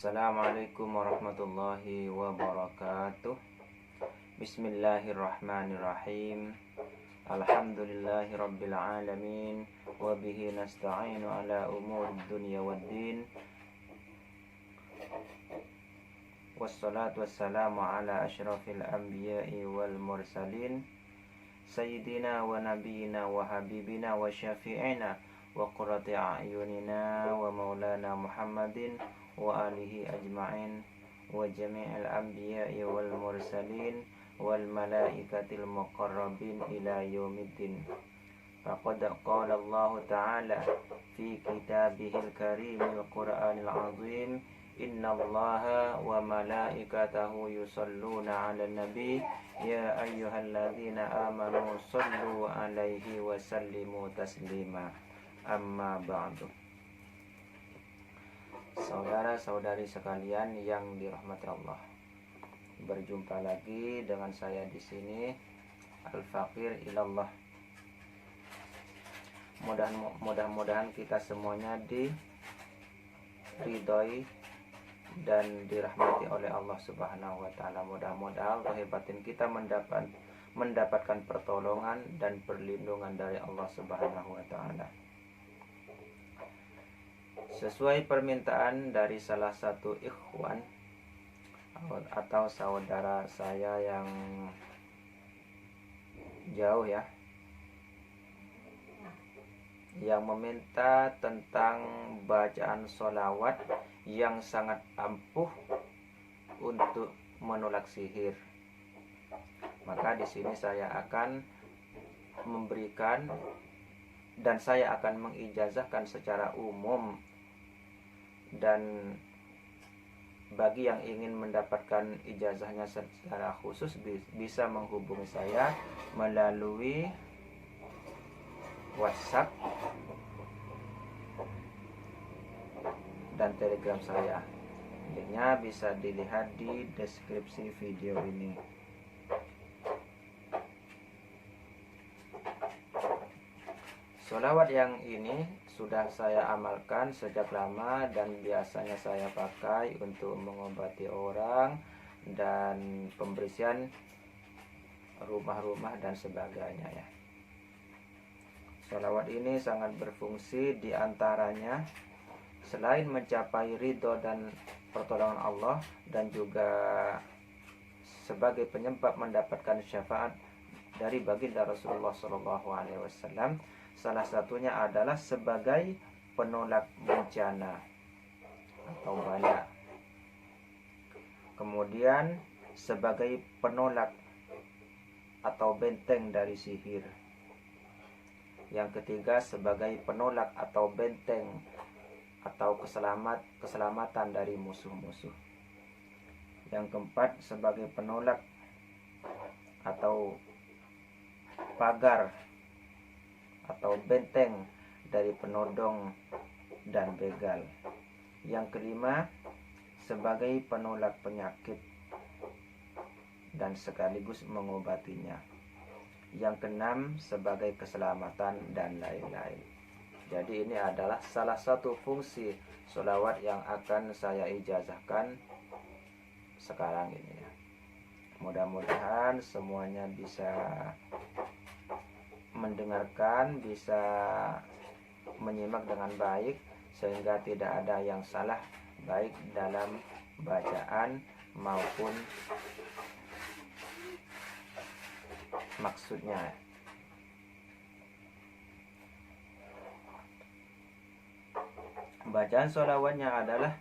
Assalamualaikum warahmatullahi wabarakatuh. Bismillahirrahmanirrahim. Alhamdulillahi rabbil alamin. Wabihi nasta'inu ala umuri dunya waddin. Wassalatu wassalamu ala ashrafil anbiya'i wal mursalin, Sayyidina wa nabiyina wa habibina wa syafi'ina wa qurrati a'yunina wa maulana Muhammadin wa alihi ajma'in wa jami'il anbiya'i wal mursalin wal malaikatil muqarrabin ila yaumiddin. Faqad qala Allah ta'ala fi kitabihil karimil Qur'anil azim, innallaha wa malaikatahu yusalluna 'alan nabi ya ayyuhalladzina amanu sallu 'alaihi wa sallimu taslima. Amma ba'du. Saudara-saudari sekalian yang dirahmati Allah, berjumpa lagi dengan saya di sini, Al-Faqir Ilallah. Mudah-mudahan kita semuanya diridhoi dan dirahmati oleh Allah Subhanahu wa taala. Mudah-mudahan lahir batin kita mendapatkan pertolongan dan perlindungan dari Allah Subhanahu wa taala. Sesuai permintaan dari salah satu ikhwan atau saudara saya yang jauh ya, yang meminta tentang bacaan sholawat yang sangat ampuh untuk menolak sihir. Maka di sini saya akan memberikan dan saya akan mengijazahkan secara umum, dan bagi yang ingin mendapatkan ijazahnya secara khusus bisa menghubungi saya melalui WhatsApp dan Telegram saya. Linknya bisa dilihat di deskripsi video ini. Sholawat yang ini sudah saya amalkan sejak lama dan biasanya saya pakai untuk mengobati orang dan pembersihan rumah-rumah dan sebagainya ya. Sholawat ini sangat berfungsi, diantaranya selain mencapai ridho dan pertolongan Allah, dan juga sebagai penyebab mendapatkan syafaat dari baginda Rasulullah SAW. Salah satunya adalah sebagai penolak bencana atau bala. Kemudian sebagai penolak atau benteng dari sihir. Yang ketiga sebagai penolak atau benteng atau keselamatan dari musuh-musuh. Yang keempat sebagai penolak atau pagar atau benteng dari penodong dan begal. Yang kelima sebagai penolak penyakit dan sekaligus mengobatinya. Yang keenam sebagai keselamatan dan lain-lain. Jadi ini adalah salah satu fungsi sholawat yang akan saya ijazahkan sekarang ini ya. Mudah-mudahan semuanya bisa mendengarkan, bisa menyimak dengan baik, sehingga tidak ada yang salah baik dalam bacaan maupun maksudnya. Bacaan sholawatnya adalah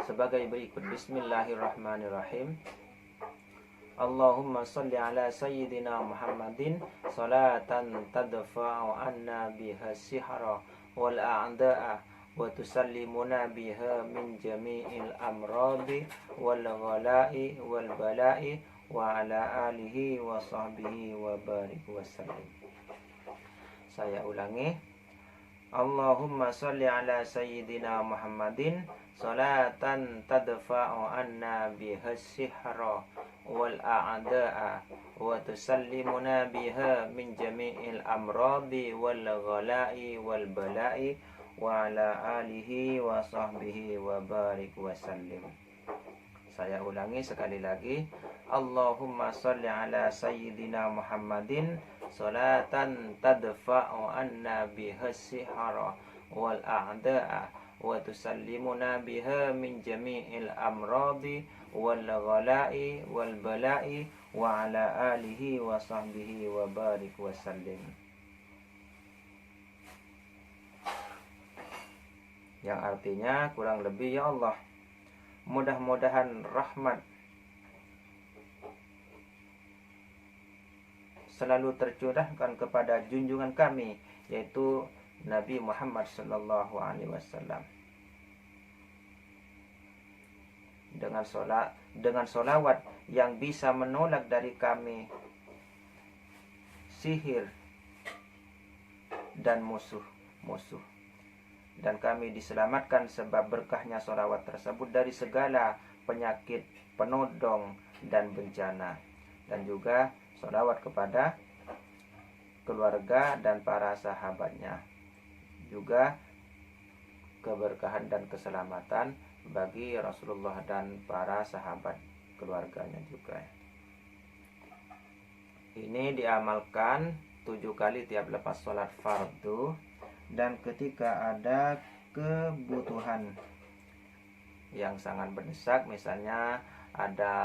sebagai berikut. Bismillahirrahmanirrahim. Allahumma salli ala sayyidina Muhammadin salatan tadfa'u anna biha sihra wal a'da'a wa tusallimuna biha min jami'il amradi wal ghala'i wal bala'i wa ala alihi wa sahbihi wa barik wa sallim. Saya ulangi. Allahumma salli ala sayyidina Muhammadin salatan tadfa'u anna biha sihra wal a'da'a wa tusallimuna biha min jami'il amradi wal ghala'i wal bala'i wa ala alihi wa sahbihi wa barik wa sallim. Saya ulangi sekali lagi. Allahumma sholli ala sayyidina Muhammadin salatan tadfa'u anna biha sihara wal a'da'a wa tusallimuna biha min jami'il amradi wal ghala'i wal bala'i wa ala alihi wa sahbihi wa barik wa sallim. Yang artinya kurang lebih, ya Allah, mudah-mudahan rahmat selalu tercurahkan kepada junjungan kami, yaitu Nabi Muhammad sallallahu alaihi wasallam. Dengan solawat yang bisa menolak dari kami sihir dan musuh. Dan kami diselamatkan sebab berkahnya solawat tersebut dari segala penyakit, penodong, dan bencana. Dan juga solawat kepada keluarga dan para sahabatnya. Juga keberkahan dan keselamatan bagi Rasulullah dan para sahabat keluarganya juga. Ini diamalkan 7 kali tiap lepas sholat fardu. Dan ketika ada kebutuhan yang sangat mendesak, misalnya ada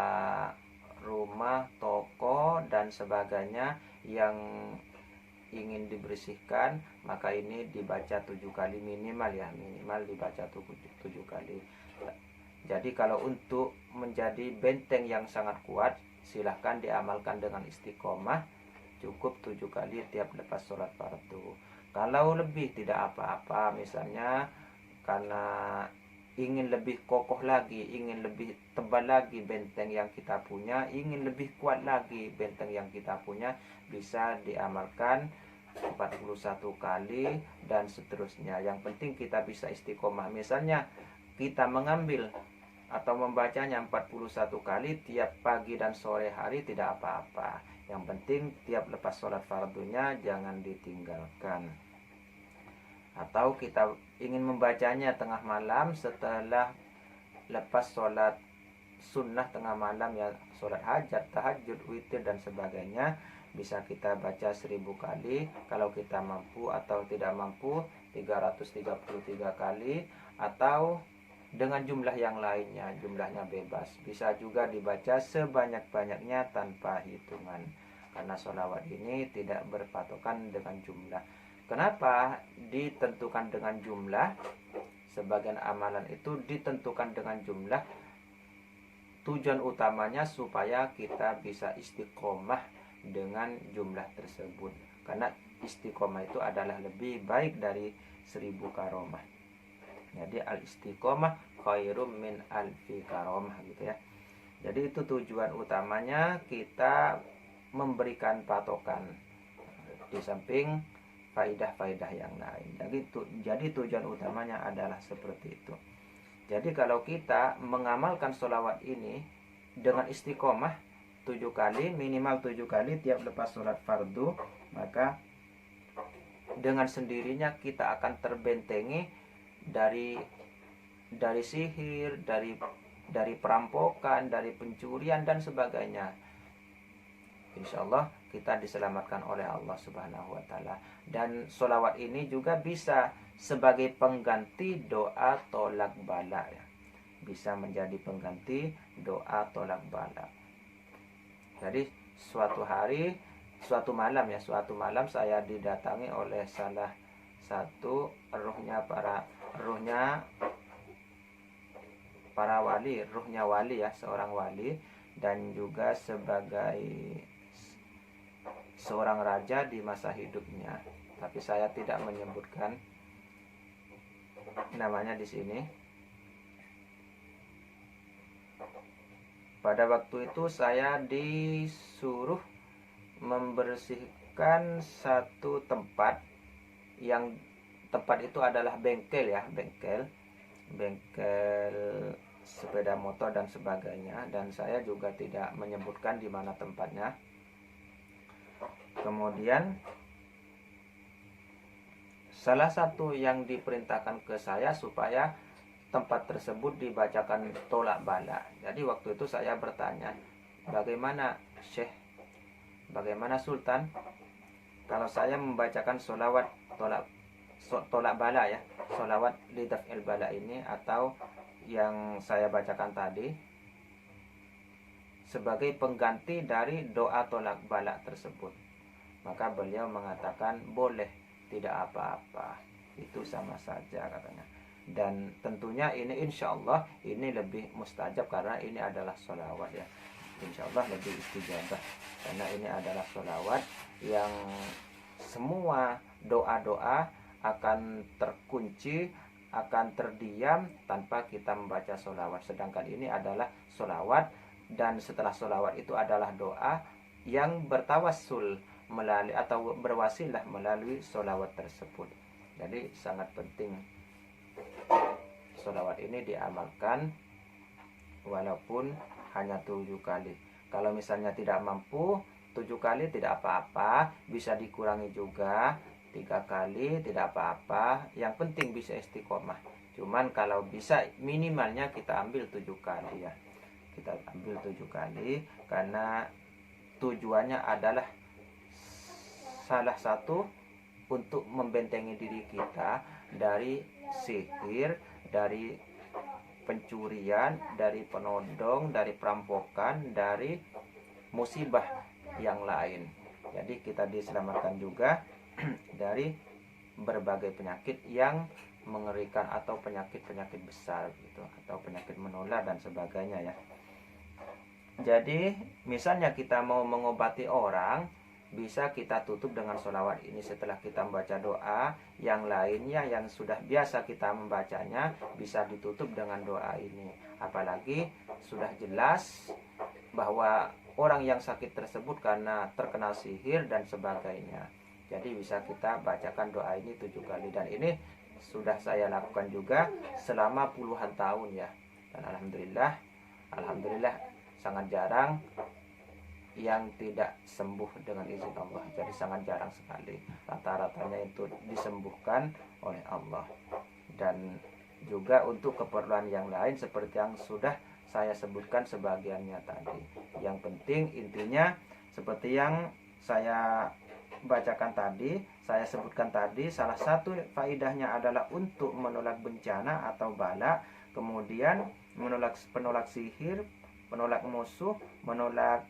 rumah, toko, dan sebagainya yang ingin dibersihkan, maka ini dibaca 7 kali minimal ya, minimal dibaca 7 kali. Jadi kalau untuk menjadi benteng yang sangat kuat, silahkan diamalkan dengan istiqomah, cukup 7 kali tiap lepas sholat fardu. Kalau lebih tidak apa-apa, misalnya karena ingin lebih kokoh lagi, ingin lebih tebal lagi benteng yang kita punya, ingin lebih kuat lagi benteng yang kita punya, bisa diamalkan 41 kali dan seterusnya. Yang penting kita bisa istiqomah. Misalnya kita mengambil atau membacanya 41 kali tiap pagi dan sore hari, tidak apa-apa. Yang penting tiap lepas sholat fardunya jangan ditinggalkan. Atau kita ingin membacanya tengah malam setelah lepas sholat sunnah tengah malam ya, sholat hajat, tahajud, witir, dan sebagainya, bisa kita baca 1000 kali. Kalau kita mampu, atau tidak mampu 333 kali, atau dengan jumlah yang lainnya, jumlahnya bebas. Bisa juga dibaca sebanyak-banyaknya tanpa hitungan, karena sholawat ini tidak berpatokan dengan jumlah. Kenapa ditentukan dengan jumlah? Sebagian amalan itu ditentukan dengan jumlah, tujuan utamanya supaya kita bisa istiqomah dengan jumlah tersebut. Karena istiqomah itu adalah lebih baik dari 1000 karomah. Jadi al-istiqomah khairum min alfi karomah gitu ya. Jadi itu tujuan utamanya, kita memberikan patokan di samping faidah-faidah yang lain. Jadi tujuan utamanya adalah seperti itu. Jadi kalau kita mengamalkan sholawat ini dengan istiqomah 7 kali, minimal 7 kali tiap lepas sholat fardu, maka dengan sendirinya kita akan terbentengi dari sihir, dari perampokan, dari pencurian dan sebagainya. Insya Allah kita diselamatkan oleh Allah Subhanahu wa Ta'ala. Dan sholawat ini juga bisa sebagai pengganti doa tolak bala ya. Bisa menjadi pengganti doa tolak bala. Jadi suatu malam saya didatangi oleh salah satu ruhnya wali ya, seorang wali, dan juga sebagai seorang raja di masa hidupnya. Tapi saya tidak menyebutkan namanya di sini. Pada waktu itu saya disuruh membersihkan satu tempat, yang tempat itu adalah bengkel ya, bengkel sepeda motor dan sebagainya, dan saya juga tidak menyebutkan di mana tempatnya. Kemudian salah satu yang diperintahkan ke saya supaya tempat tersebut dibacakan tolak bala. Jadi waktu itu saya bertanya, bagaimana Syekh, bagaimana Sultan, kalau saya membacakan sholawat tolak bala ya, sholawat lidaf'il bala ini, atau yang saya bacakan tadi sebagai pengganti dari doa tolak bala tersebut. Maka beliau mengatakan boleh, tidak apa-apa, itu sama saja katanya. Dan tentunya ini insya Allah ini lebih mustajab karena ini adalah sholawat ya, insya Allah lebih istijabah karena ini adalah sholawat yang semua doa-doa akan terkunci, akan terdiam tanpa kita membaca sholawat. Sedangkan ini adalah sholawat, dan setelah sholawat itu adalah doa yang bertawassul melalui atau berwasilah melalui sholawat tersebut. Jadi sangat penting sholawat ini diamalkan walaupun hanya 7 kali. Kalau misalnya tidak mampu 7 kali tidak apa-apa, bisa dikurangi juga 3 kali tidak apa-apa, yang penting bisa istiqomah. Cuman kalau bisa minimalnya kita ambil 7 kali ya, kita ambil 7 kali karena tujuannya adalah salah satu untuk membentengi diri kita dari sihir, dari pencurian, dari penodong, dari perampokan, dari musibah yang lain. Jadi kita diselamatkan juga dari berbagai penyakit yang mengerikan atau penyakit-penyakit besar gitu, atau penyakit menular dan sebagainya ya. Jadi misalnya kita mau mengobati orang, bisa kita tutup dengan sholawat ini. Setelah kita membaca doa yang lainnya yang sudah biasa kita membacanya, bisa ditutup dengan doa ini. Apalagi sudah jelas bahwa orang yang sakit tersebut karena terkena sihir dan sebagainya. Jadi bisa kita bacakan doa ini 7 kali. Dan ini sudah saya lakukan juga selama puluhan tahun ya. Dan Alhamdulillah sangat jarang yang tidak sembuh dengan izin Allah. Jadi sangat jarang sekali. Rata-ratanya itu disembuhkan oleh Allah. Dan juga untuk keperluan yang lain seperti yang sudah saya sebutkan sebagiannya tadi. Yang penting intinya seperti yang saya bacakan tadi, saya sebutkan tadi, salah satu faidahnya adalah untuk menolak bencana atau bala, kemudian penolak sihir, menolak musuh, menolak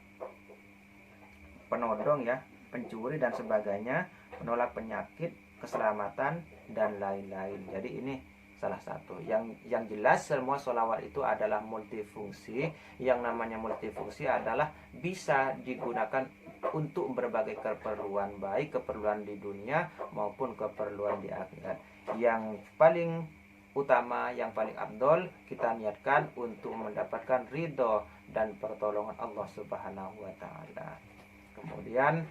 penodong ya, pencuri dan sebagainya, menolak penyakit, keselamatan dan lain-lain. Jadi ini salah satu yang jelas semua sholawat itu adalah multifungsi. Yang namanya multifungsi adalah bisa digunakan untuk berbagai keperluan, baik keperluan di dunia maupun keperluan di akhirat. Yang paling utama, yang paling afdol, kita niatkan untuk mendapatkan ridho dan pertolongan Allah Subhanahu wa taala. Kemudian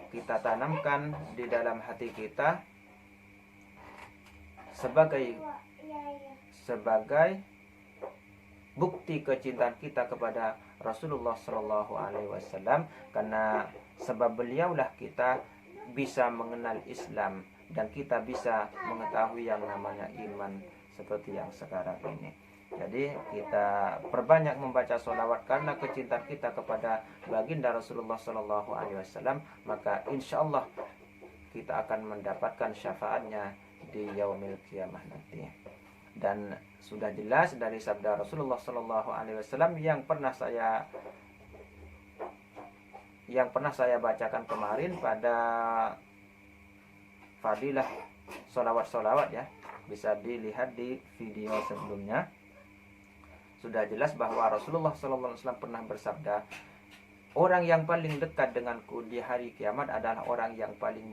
kita tanamkan di dalam hati kita sebagai bukti kecintaan kita kepada Rasulullah Shallallahu Alaihi Wasallam, karena sebab beliaulah kita bisa mengenal Islam dan kita bisa mengetahui yang namanya iman seperti yang sekarang ini. Jadi kita perbanyak membaca sholawat karena kecintaan kita kepada baginda Rasulullah Shallallahu Alaihi Wasallam, maka insya Allah kita akan mendapatkan syafaatnya di yaumil kiamah nanti. Dan sudah jelas dari sabda Rasulullah Shallallahu Alaihi Wasallam yang pernah saya bacakan kemarin pada fadilah sholawat ya, bisa dilihat di video sebelumnya. Sudah jelas bahwa Rasulullah Shallallahu Alaihi Wasallam pernah bersabda, orang yang paling dekat denganku di hari kiamat adalah orang yang paling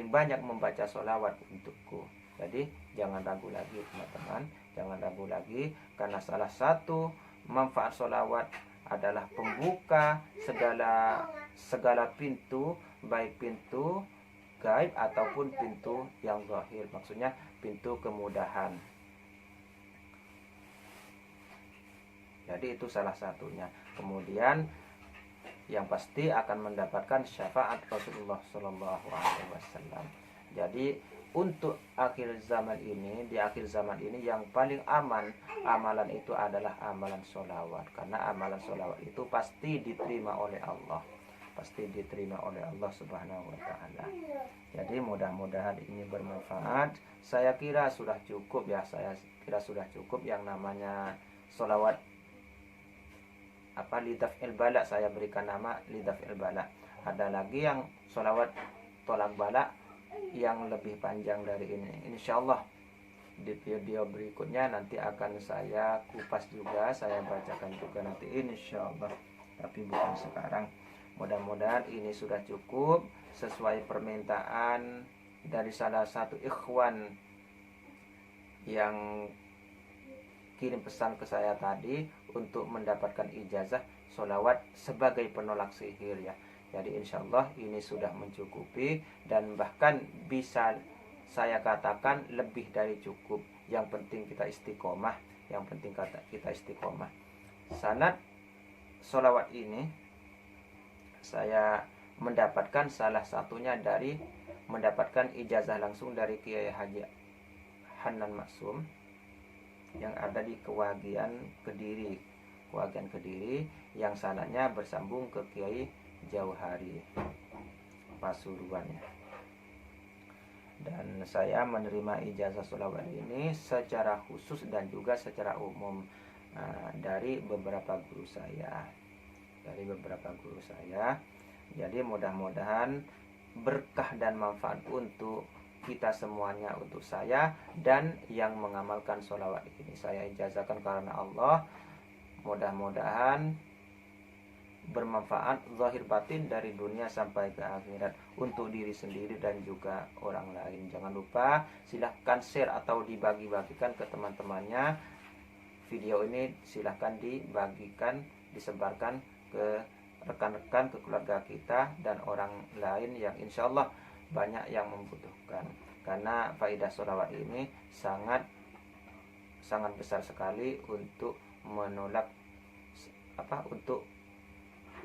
banyak membaca sholawat untukku. Jadi jangan ragu lagi teman-teman, jangan ragu lagi, karena salah satu manfaat sholawat adalah pembuka segala pintu, baik pintu gaib ataupun pintu yang zahir, maksudnya pintu kemudahan. Jadi itu salah satunya. Kemudian yang pasti akan mendapatkan syafaat Rasulullah Shallallahu Alaihi Wasallam. Jadi untuk akhir zaman ini, di akhir zaman ini yang paling aman amalan itu adalah amalan sholawat. Karena amalan sholawat itu pasti diterima oleh Allah, pasti diterima oleh Allah Subhanahu wa Ta'ala. Jadi mudah-mudahan ini bermanfaat. Saya kira sudah cukup ya, saya kira sudah cukup yang namanya sholawat lidaf el bala, saya berikan nama lidaf el bala. Ada lagi yang sholawat tolak bala yang lebih panjang dari ini. Insyaallah di video berikutnya nanti akan saya kupas juga, saya bacakan juga nanti insyaallah, tapi bukan sekarang. Mudah-mudahan ini sudah cukup sesuai permintaan dari salah satu ikhwan yang kirim pesan ke saya tadi untuk mendapatkan ijazah sholawat sebagai penolak sihir ya. Jadi insyaallah ini sudah mencukupi dan bahkan bisa saya katakan lebih dari cukup. Yang penting kita istiqomah, yang penting kita istiqomah. Sanad sholawat ini saya mendapatkan salah satunya dari mendapatkan ijazah langsung dari Kiai Haji Hanan Maksum yang ada di Kewagian Kediri, yang sanadnya bersambung ke Kiai Jauhari Pasuruan ya. Dan saya menerima ijazah sholawat ini secara khusus dan juga secara umum dari beberapa guru saya, Jadi mudah-mudahan berkah dan manfaat untuk kita semuanya, untuk saya dan yang mengamalkan sholawat ini. Saya ijazahkan karena Allah. Mudah-mudahan bermanfaat zahir batin dari dunia sampai ke akhirat untuk diri sendiri dan juga orang lain. Jangan lupa silahkan share atau dibagi-bagikan ke teman-temannya. Video ini silahkan dibagikan, disebarkan ke rekan-rekan, ke keluarga kita dan orang lain yang insya Allah banyak yang membutuhkan. Karena faidah sholawat ini sangat besar sekali untuk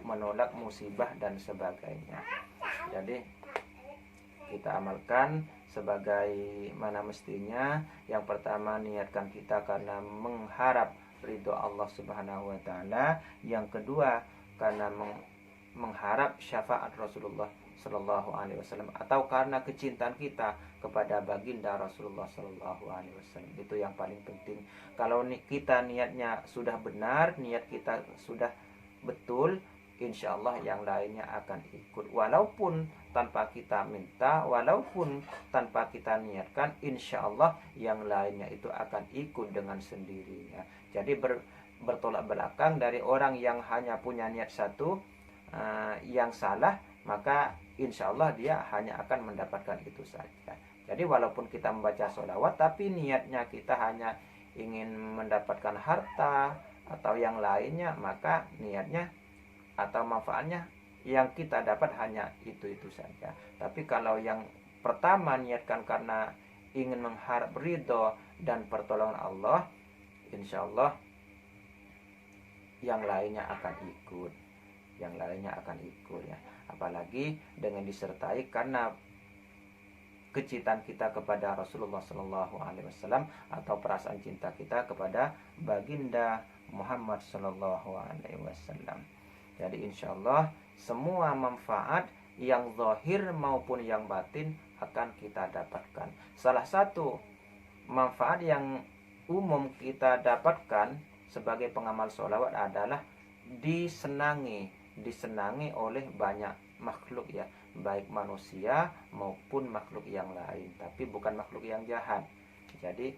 menolak musibah dan sebagainya. Jadi kita amalkan sebagaimana mestinya. Yang pertama, niatkan kita karena mengharap ridho Allah Subhanahu wa Ta'ala. Yang kedua, karena mengharap syafaat Rasulullah Sallallahu Alaihi Wasallam, atau karena kecintaan kita kepada baginda Rasulullah Sallallahu Alaihi Wasallam. Itu yang paling penting. Kalau kita niatnya sudah benar, niat kita sudah betul, insya Allah yang lainnya akan ikut. Walaupun tanpa kita minta, walaupun tanpa kita niatkan, insya Allah yang lainnya itu akan ikut dengan sendirinya. Jadi bertolak belakang dari orang yang hanya punya niat satu yang salah, maka insya Allah dia hanya akan mendapatkan itu saja. Jadi walaupun kita membaca sholawat, tapi niatnya kita hanya ingin mendapatkan harta atau yang lainnya, maka niatnya atau manfaatnya yang kita dapat hanya itu saja. Tapi kalau yang pertama niatkan karena ingin mengharap ridho dan pertolongan Allah, insya Allah yang lainnya akan ikut, ya. Apalagi dengan disertai karena kecintaan kita kepada Rasulullah Sallallahu Alaihi Wasallam atau perasaan cinta kita kepada baginda Muhammad Sallallahu Alaihi Wasallam. Jadi insya Allah semua manfaat yang zahir maupun yang batin akan kita dapatkan. Salah satu manfaat yang umum kita dapatkan sebagai pengamal sholawat adalah disenangi oleh banyak makhluk ya, baik manusia maupun makhluk yang lain, tapi bukan makhluk yang jahat. Jadi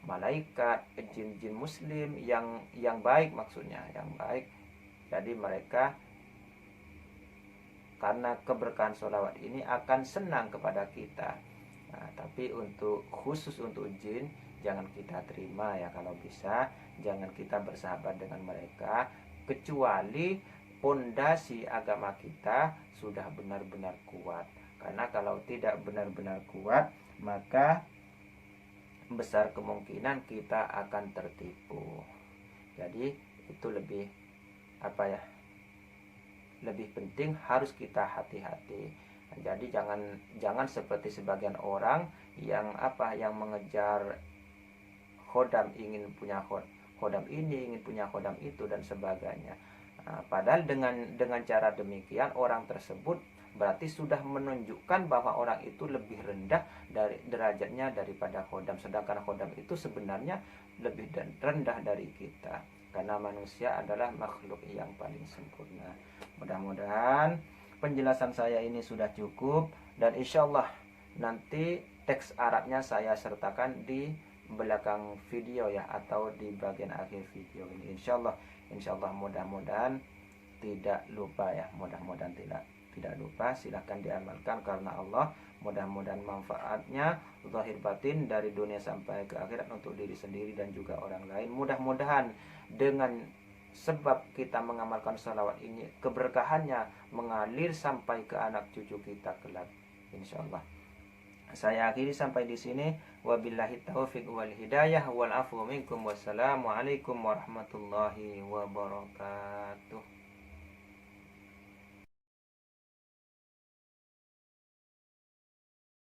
malaikat, jin-jin muslim yang baik, maksudnya yang baik. Jadi mereka karena keberkahan sholawat ini akan senang kepada kita. Nah, tapi khusus untuk jin jangan kita terima ya, kalau bisa jangan kita bersahabat dengan mereka kecuali pondasi agama kita sudah benar-benar kuat. Karena kalau tidak benar-benar kuat, maka besar kemungkinan kita akan tertipu. Jadi itu lebih penting, harus kita hati-hati. Jadi jangan seperti sebagian orang yang mengejar khodam, ingin punya khodam ini, ingin punya khodam itu dan sebagainya. Padahal dengan cara demikian orang tersebut berarti sudah menunjukkan bahwa orang itu lebih rendah dari derajatnya daripada khodam, sedangkan khodam itu sebenarnya lebih rendah dari kita, karena manusia adalah makhluk yang paling sempurna. Mudah-mudahan penjelasan saya ini sudah cukup, dan insya Allah nanti teks Arabnya saya sertakan di belakang video ya, atau di bagian akhir video ini insya Allah mudah-mudahan tidak lupa ya, mudah-mudahan tidak lupa. Silahkan diamalkan karena Allah. Mudah-mudahan manfaatnya zahir batin dari dunia sampai ke akhirat untuk diri sendiri dan juga orang lain. Mudah-mudahan dengan sebab kita mengamalkan salawat ini, keberkahannya mengalir sampai ke anak cucu kita kelak insyaallah. Saya akhiri sampai di sini. Wabillahi taufiq wal hidayah wal afu minkum. Wassalamualaikum warahmatullahi wabarakatuh.